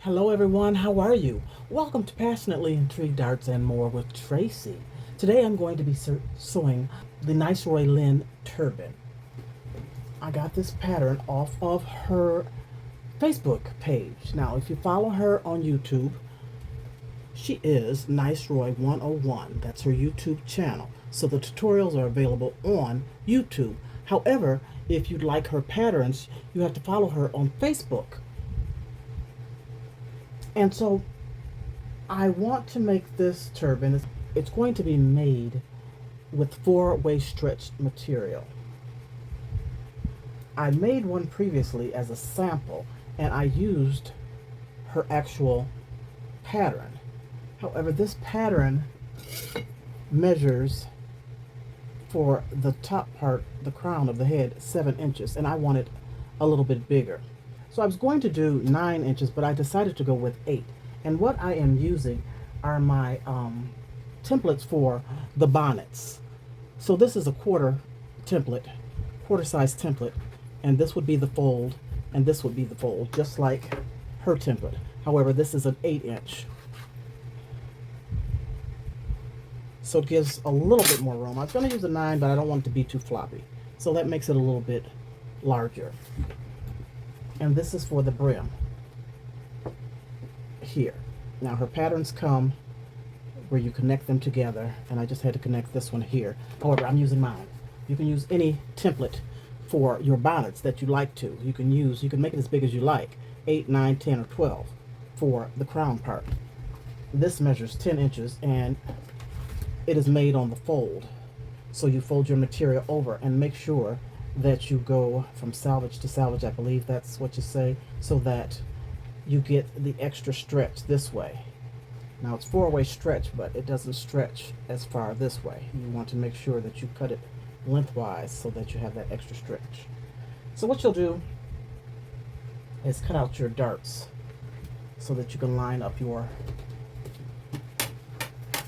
Hello everyone, how are you? Welcome to Passionately Intrigued Arts and More with Tracy. Today I'm going to be sewing the Nice Roy Lynn turban. I got this pattern off of her Facebook page. Now if you follow her on YouTube, she is Nice Roy 101. That's her YouTube channel. So the tutorials are available on YouTube. However, if you'd like her patterns, you have to follow her on Facebook. And so I want to make this turban. It's going to be made with four-way stretch material. I made one previously as a sample and I used her actual pattern. However, this pattern measures for the top part, the crown of the head, 7 inches, and I want it a little bit bigger. So I was going to do 9 inches, but I decided to go with 8. And what I am using are my templates for the bonnets. So this is a quarter size template, and this would be the fold, and this would be the fold, just like her template. However, this is an 8-inch. So it gives a little bit more room. I was going to use a 9, but I don't want it to be too floppy. So that makes it a little bit larger. And this is for the brim here. Now her patterns come where you connect them together, and I just had to connect this one here. However, I'm using mine. You can use any template for your bonnets that you like to. You can make it as big as you like, 8, 9, 10, or 12 for the crown part. This measures 10 inches and it is made on the fold. So you fold your material over and make sure that you go from salvage to salvage, I believe that's what you say, so that you get the extra stretch this way. Now it's four-way stretch, but it doesn't stretch as far this way. You want to make sure that you cut it lengthwise so that you have that extra stretch. So what you'll do is cut out your darts so that you can line up your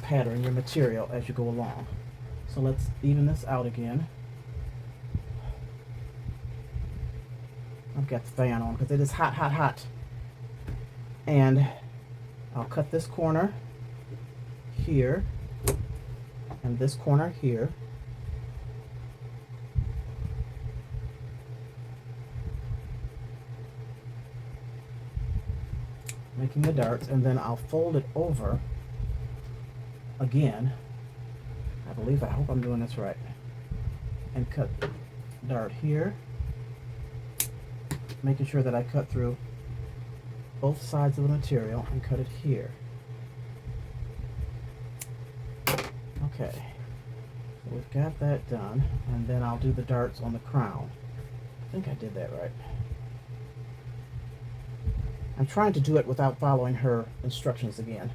pattern, your material, as you go along. So let's even this out again. I've got the fan on because it is hot, hot, hot. And I'll cut this corner here and this corner here. Making the darts, and then I'll fold it over again. I hope I'm doing this right. And cut dart here, making sure that I cut through both sides of the material and cut it here. Okay, so we've got that done, and then I'll do the darts on the crown. I think I did that right. I'm trying to do it without following her instructions again.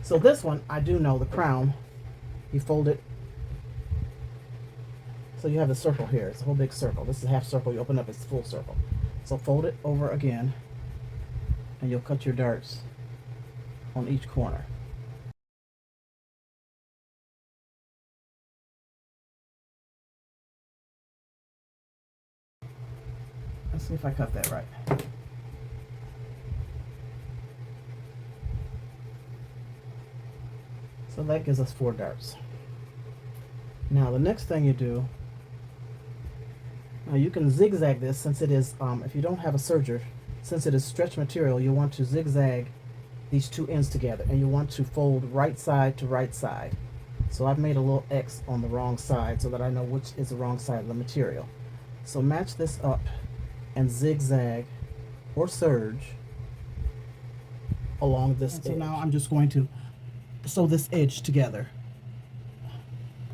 So this one, I do know the crown, you fold it, so you have the circle here. It's a whole big circle. This is a half circle, you open up, it's a full circle. So fold it over again, and you'll cut your darts on each corner. Let's see if I cut that right. So that gives us 4 darts. Now the next thing you do, now you can zigzag this since it is, if you don't have a serger, since it is stretch material, you want to zigzag these two ends together, and you want to fold right side to right side. So I've made a little X on the wrong side so that I know which is the wrong side of the material. So match this up and zigzag or serge along this edge. So now I'm just going to sew this edge together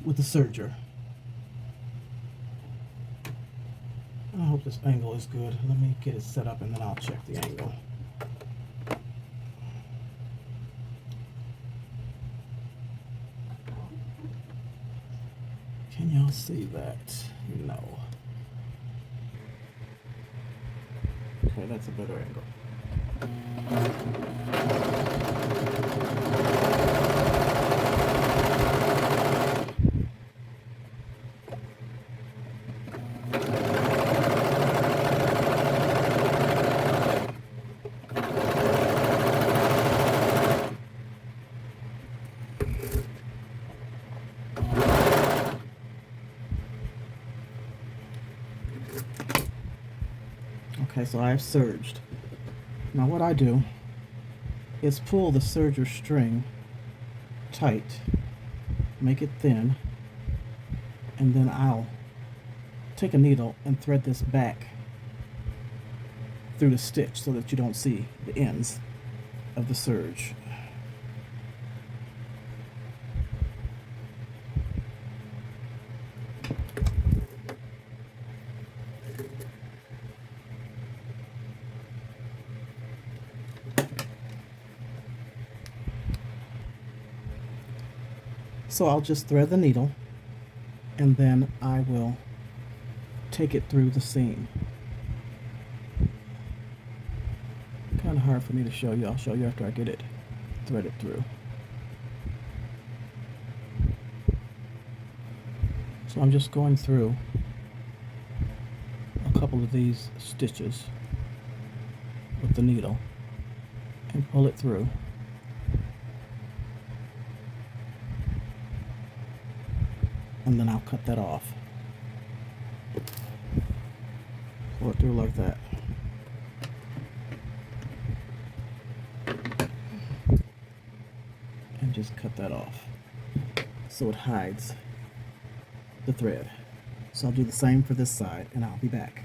with the serger. I hope this angle is good. Let me get it set up and then I'll check the angle. Can y'all see that? No. Okay, that's a better angle. Okay, so I've serged. Now what I do is pull the serger string tight, make it thin, and then I'll take a needle and thread this back through the stitch so that you don't see the ends of the serge. So I'll just thread the needle and then I will take it through the seam. Kind of hard for me to show you. I'll show you after I get it threaded through. So I'm just going through a couple of these stitches with the needle and pull it through. And then I'll cut that off. Pull it through like that. And just cut that off so it hides the thread. So I'll do the same for this side and I'll be back.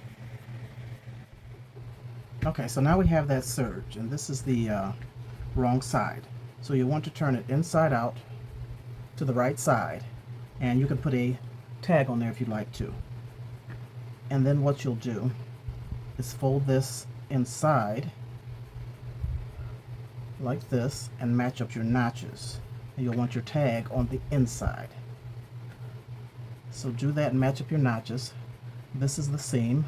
Okay, so now we have that serge, and this is the wrong side. So you want to turn it inside out to the right side, and you can put a tag on there if you'd like to. And then what you'll do is fold this inside like this and match up your notches. And you'll want your tag on the inside. So do that and match up your notches. This is the seam,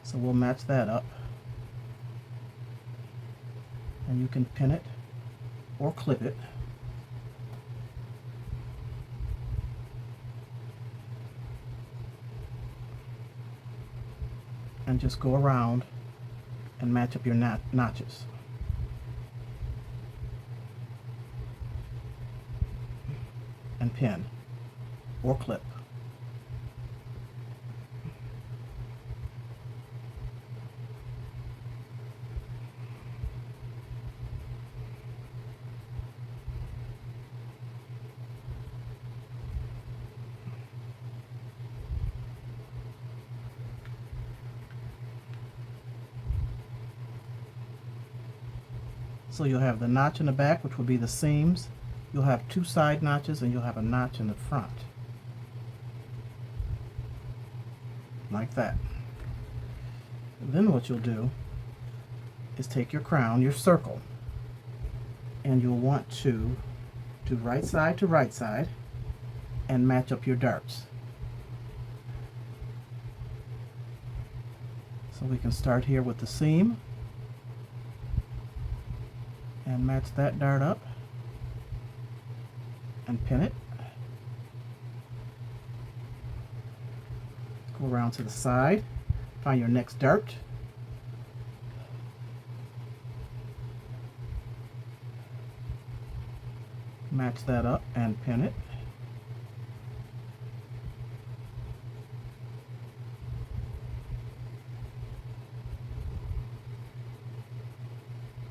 so we'll match that up. And you can pin it or clip it. And just go around and match up your notches. And pin or clip. So you'll have the notch in the back, which will be the seams. You'll have two side notches and you'll have a notch in the front. Like that. And then what you'll do is take your crown, your circle, and you'll want to do right side to right side and match up your darts. So we can start here with the seam and match that dart up and pin it. Go around to the side, find your next dart, match that up and pin it.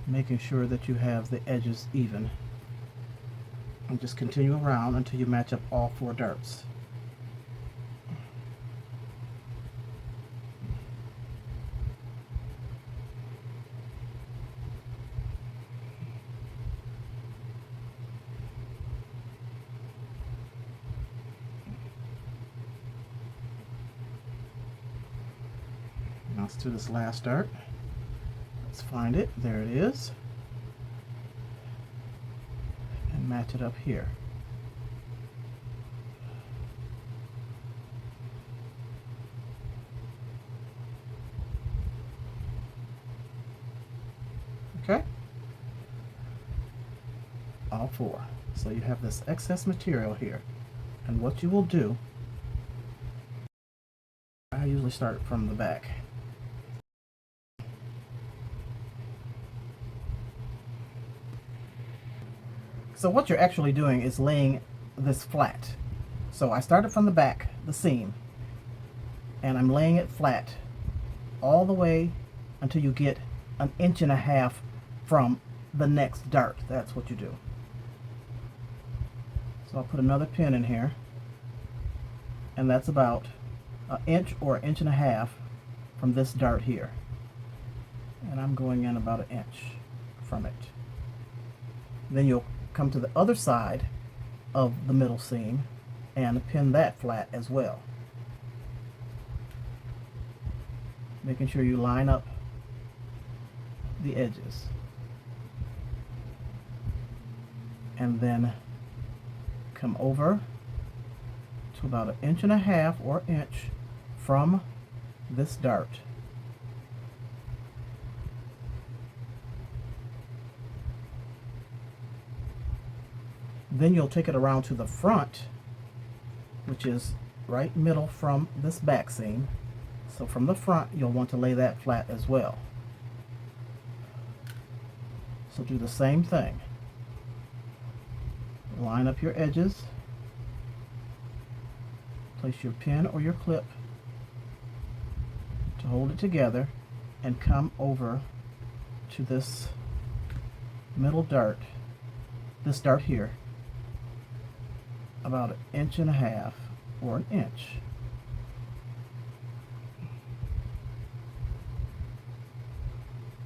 Making sure that you have the edges even. And just continue around until you match up all four darts. Now let's do this last dart. Let's find it. There it is. And match it up here. Okay? All four. So you have this excess material here. And what you will do, I usually start from the back. So what you're actually doing is laying this flat. So I started from the back, the seam, and I'm laying it flat all the way until you get 1.5 inches from the next dart. That's what you do. So I'll put another pin in here, and that's about 1 inch or 1.5 inches from this dart here. And I'm going in about 1 inch from it. Then you'll come to the other side of the middle seam and pin that flat as well. Making sure you line up the edges. And then come over to about 1.5 inches or 1 inch from this dart. Then you'll take it around to the front, which is right middle from this back seam. So from the front, you'll want to lay that flat as well. So do the same thing. Line up your edges. Place your pin or your clip to hold it together, and come over to this middle dart, this dart here, about 1.5 inches or 1 inch.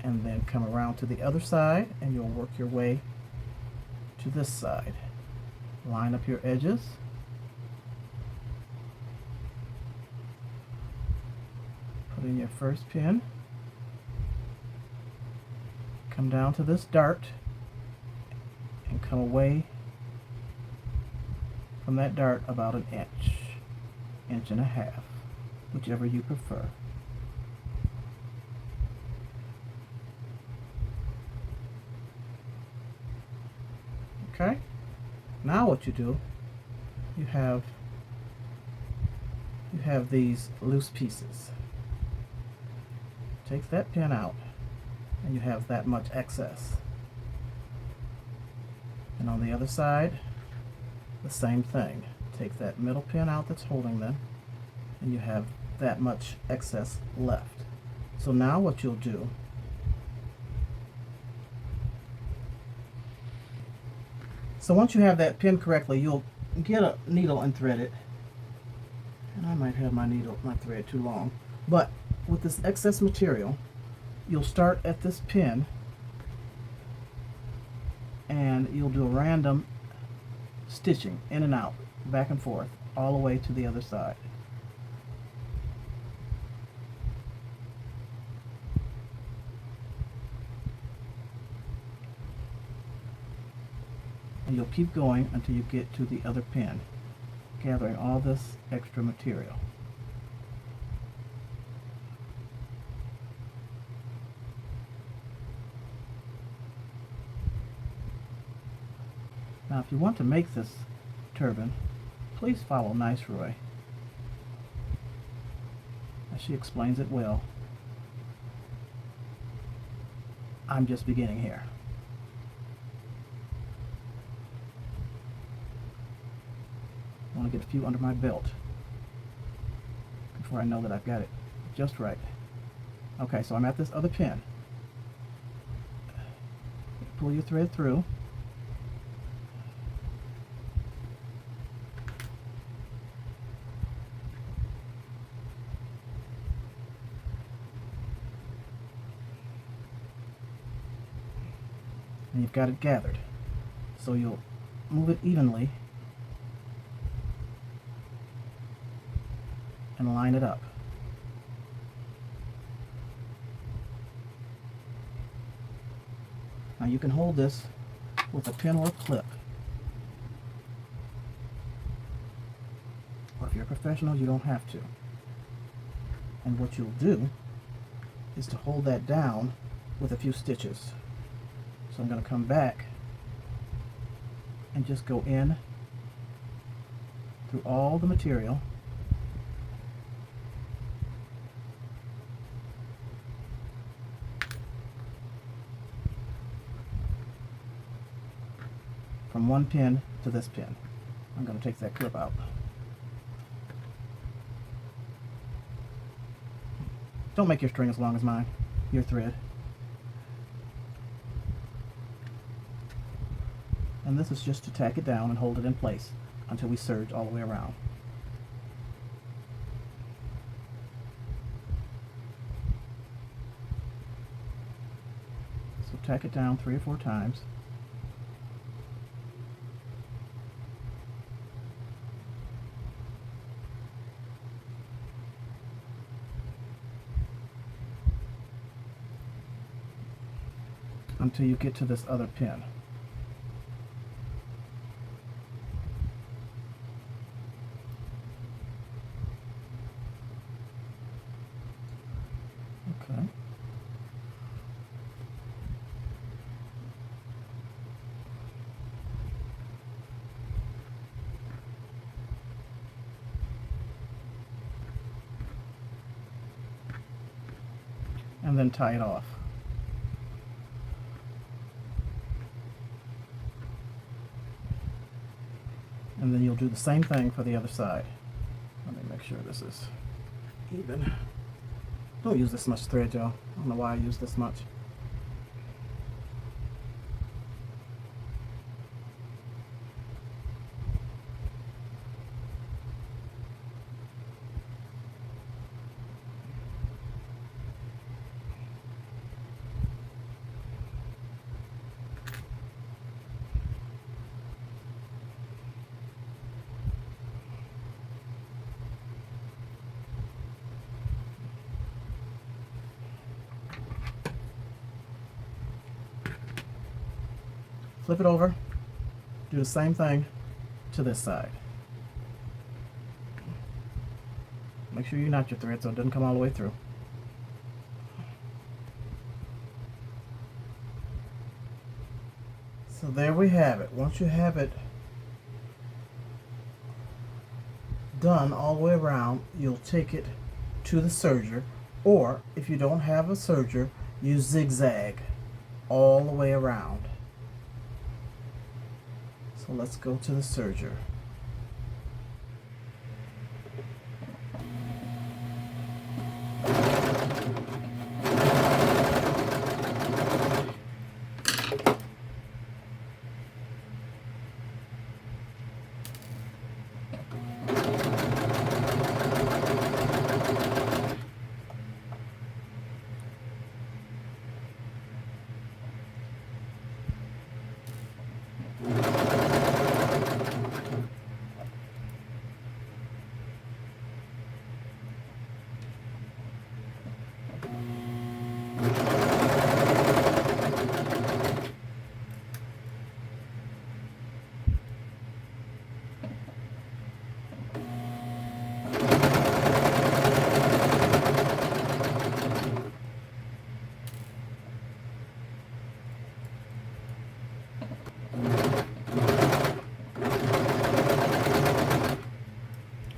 And then come around to the other side, and you'll work your way to this side. Line up your edges. Put in your first pin. Come down to this dart and come away from that dart about 1 inch, 1.5 inches, whichever you prefer. Okay, now what you do, you have these loose pieces. Take that pin out, and you have that much excess. And on the other side, the same thing. Take that middle pin out that's holding them, and you have that much excess left. So now what you'll do, so once you have that pin correctly, you'll get a needle and thread it. And I might have my thread too long. But with this excess material, you'll start at this pin, and you'll do a random stitching in and out, back and forth, all the way to the other side. And you'll keep going until you get to the other pin, gathering all this extra material. Now, if you want to make this turban, please follow Nice Roy, as she explains it well. I'm just beginning here. I want to get a few under my belt before I know that I've got it just right. Okay, so I'm at this other pin. Pull your thread through. And you've got it gathered. So you'll move it evenly and line it up. Now you can hold this with a pin or a clip. Or if you're a professional, you don't have to. And what you'll do is to hold that down with a few stitches. So I'm going to come back and just go in through all the material, from one pin to this pin. I'm going to take that clip out. Don't make your string as long as mine. your thread. And this is just to tack it down and hold it in place until we serge all the way around. So tack it down 3 or 4 times. Until you get to this other pin. Okay. And then tie it off. And then you'll do the same thing for the other side. Let me make sure this is even. Don't use this much thread, y'all. I don't know why I use this much. Flip it over, do the same thing to this side. Make sure you knot your thread so it doesn't come all the way through. So there we have it. Once you have it done all the way around, you'll take it to the serger, or if you don't have a serger, you zigzag all the way around. So let's go to the serger.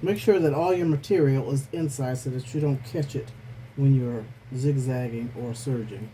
Make sure that all your material is inside so that you don't catch it when you're zigzagging or serging.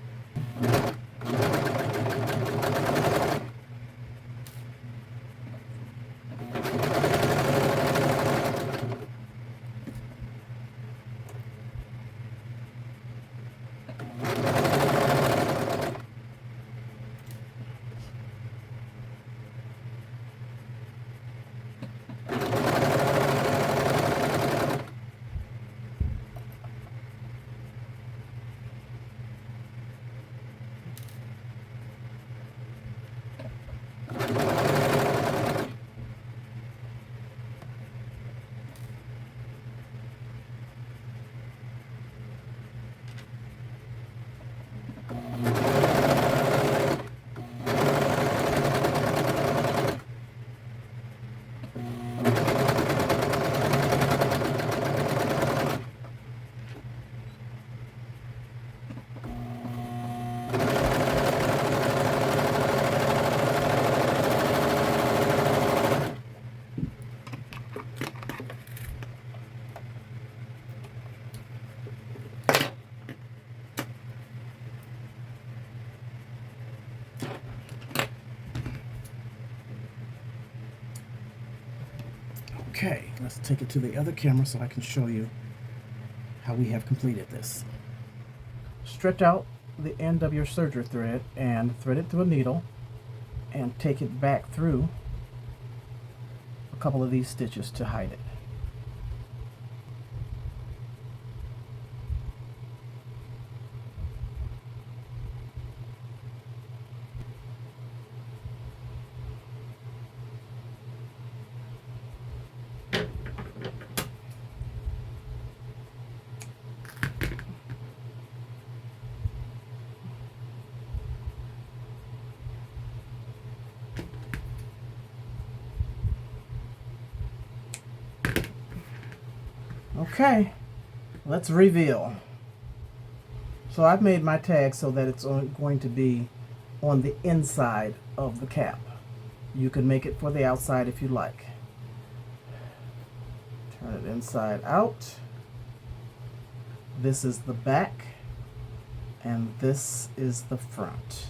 Okay, let's take it to the other camera so I can show you how we have completed this. stretch out the end of your serger thread and thread it through a needle and take it back through a couple of these stitches to hide it. Okay, let's reveal. So I've made my tag so that it's going to be on the inside of the cap. You can make it for the outside if you like. Turn it inside out. This is the back, and this is the front.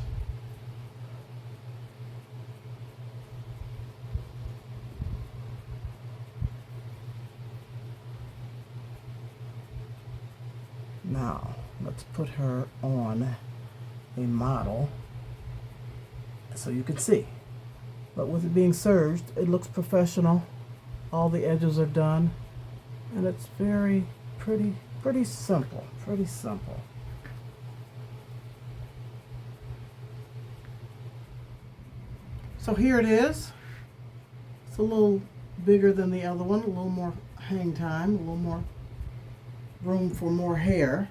Now, let's put her on a model so you can see. But with it being serged, it looks professional. All the edges are done, and it's very pretty simple, pretty simple. So here it is. It's a little bigger than the other one, a little more hang time, a little more room for more hair.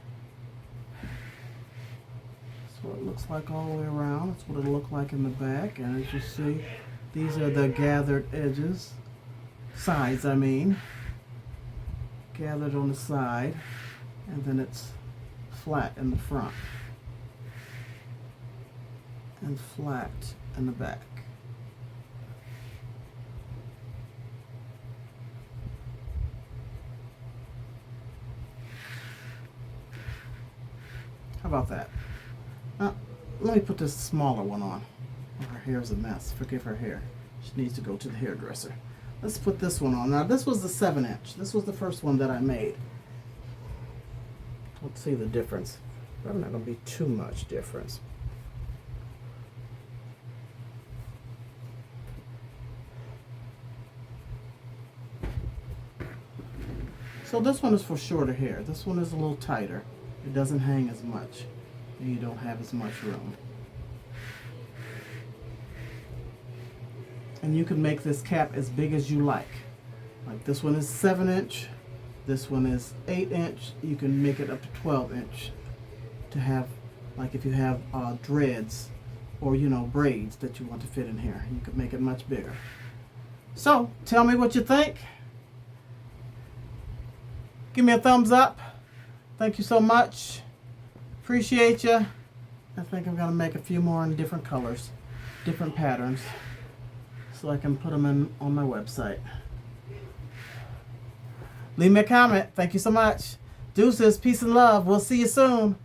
That's what it looks like all the way around. That's what it'll look like in the back. And as you see, these are the gathered edges, sides I mean, gathered on the side, and then it's flat in the front and flat in the back. How about that? Let me put this smaller one on. Oh, her hair's a mess. Forgive her hair. She needs to go to the hairdresser. Let's put this one on. Now this was the 7-inch. This was the first one that I made. Let's see the difference. Probably not going to be too much difference. So this one is for shorter hair. This one is a little tighter. It doesn't hang as much. And you don't have as much room. And you can make this cap as big as you like. Like this one is 7-inch. This one is 8-inch. You can make it up to 12-inch to have, like if you have dreads or, you know, braids that you want to fit in here. You could make it much bigger. So, tell me what you think. Give me a thumbs up. Thank you so much. Appreciate you. I think I'm going to make a few more in different colors, different patterns, so I can put them in on my website. Leave me a comment. Thank you so much. Deuces, peace and love. We'll see you soon.